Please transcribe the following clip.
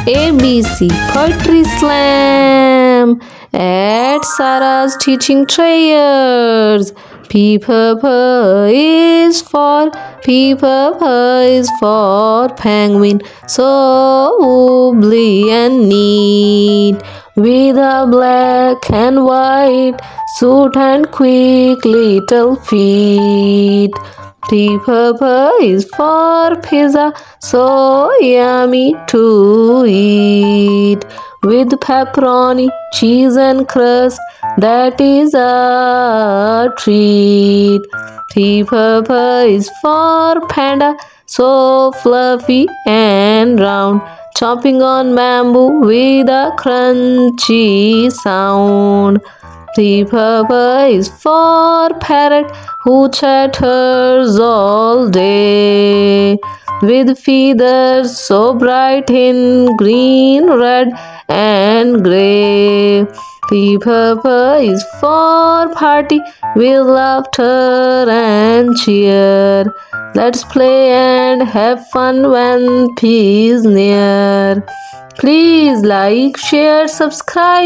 ABC Poetry Slam at Sarah's teaching chairs. P is for penguin, so wobbly and neat, with a black and white suit and quick little feet. P is for pizza, so yummy to eat, with pepperoni, cheese and crust, that is a treat. P is for panda, so fluffy and round, chomping on bamboo with a crunchy sound. P is for parrot, who chatters all day, with feathers so bright in green, red and grey. P is for party, with laughter and cheer. Let's play and have fun when P is near. Please like, share, subscribe.